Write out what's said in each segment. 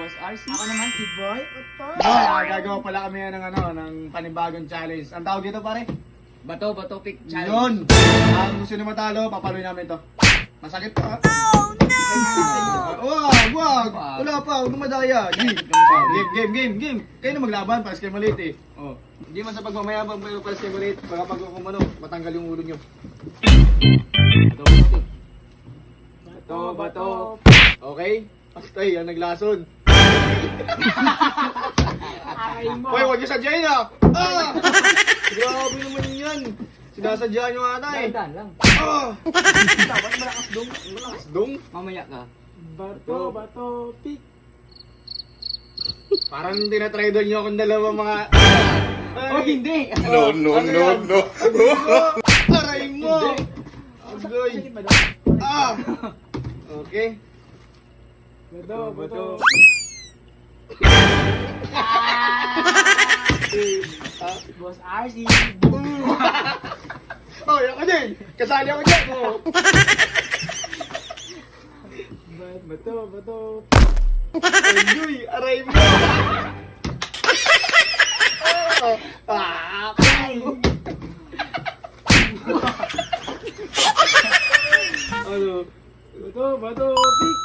Boss RC. Ako naman si Boy. Gagawa pala kami ng panibagong challenge. Ang tawag dito pare? Bato pick challenge. Yun! Ang gusto na matalo, papaluin namin to. Masakit pa. Wag! Wala pa, huwag na madaya. Game. Kayo na maglaban, pares kayo maliit eh. Oh. Hindi man sa pagmamayabang pero pares kayo maliit. Baka pag matanggal yung ulo nyo. Bato. Okay? Ay, ang naglason. Aray mo. Hoy, huwag niyo sadyain ah! Grabe naman yan. Sinasadya nyo ata eh. Dandan lang. Dapat malakas dong. Malakas dong. Mamaya ka. Bato, pick. Parang tinatrador nyo akong dalawa mga... Oh, hindi! No. Aray mo! Agoy! Sakit ba daw? Okay. Bato. Boss RC. Oh, ako din! Kasali ako dyan! Oh. Bato. Agoy! Aray mo! Ay! Ano? Bato, pick.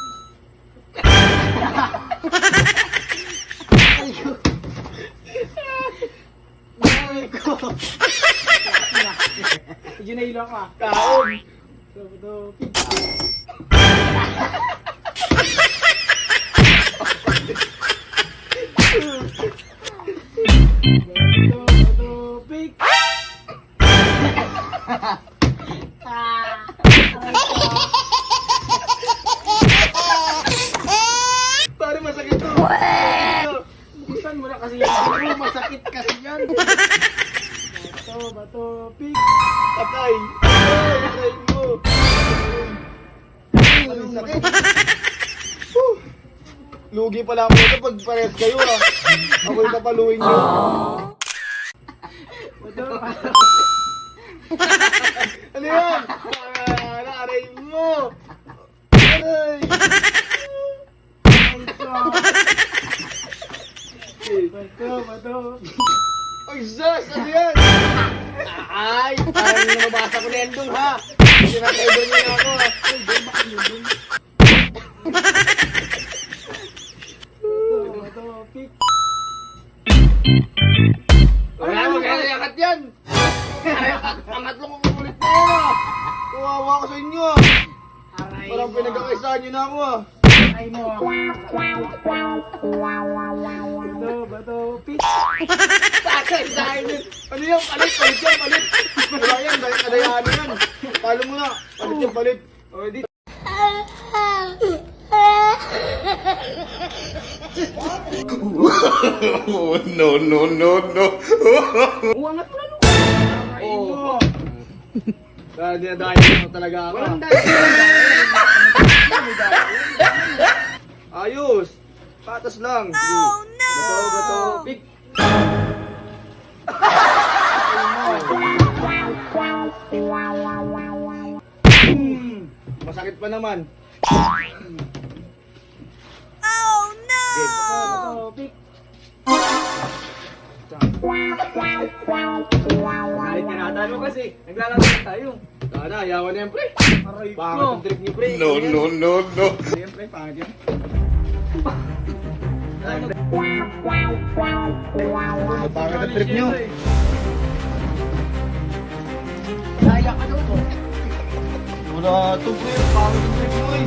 Medyo nahilo ako ah. Kaon! Bato, pick. Bato, pick. Pare, masakit to! Buksan mo na kasi yan. Ano, masakit kasi yan! Bato, pick. Patay! Aray mo! Ay, sakit! Lugi pala ako ito pag pares kayo ah! Ako'y papaluin nyo! Bato. Ano yan? Aray mo! Aray! Bato. Ay, sus! Ano yan? Ay! Parang nababasa ko na yan dun ha! Sinakaiban niyo na ako ha! Bato, pick. Wala mo kaya yakat yan! Angat lang ang ulit na yan ha! Kawawa ko sa inyo ha! Aray Parang mo. pinagkakaisahan niyo na ako ha! Aray mo. Bato, pick. Kakaisahan yun! Ano yan? Palit yan! Wala yan! Kadayaan yan! Talo mo na! Palit yan! Palit! O, di... Oh, no. Uwangat mo na lupa. Aray Oo. mo. Dahil dinadahin mo talaga ako. Walang dahil. Ayos! Patas lang! Oh no! Bato, pick! Masakit pa naman. Bato, pick. Kahit tinatalo kasi. Naglalaro na tayo. Sana, ayawan na yan, pre. Aray Pangit ang trip niyo, pre. No. Yan, pre, pangit yan. Pangit ang trip niyo. Daya ka doon. Wala to, pre. Pangit ang trip mo, eh.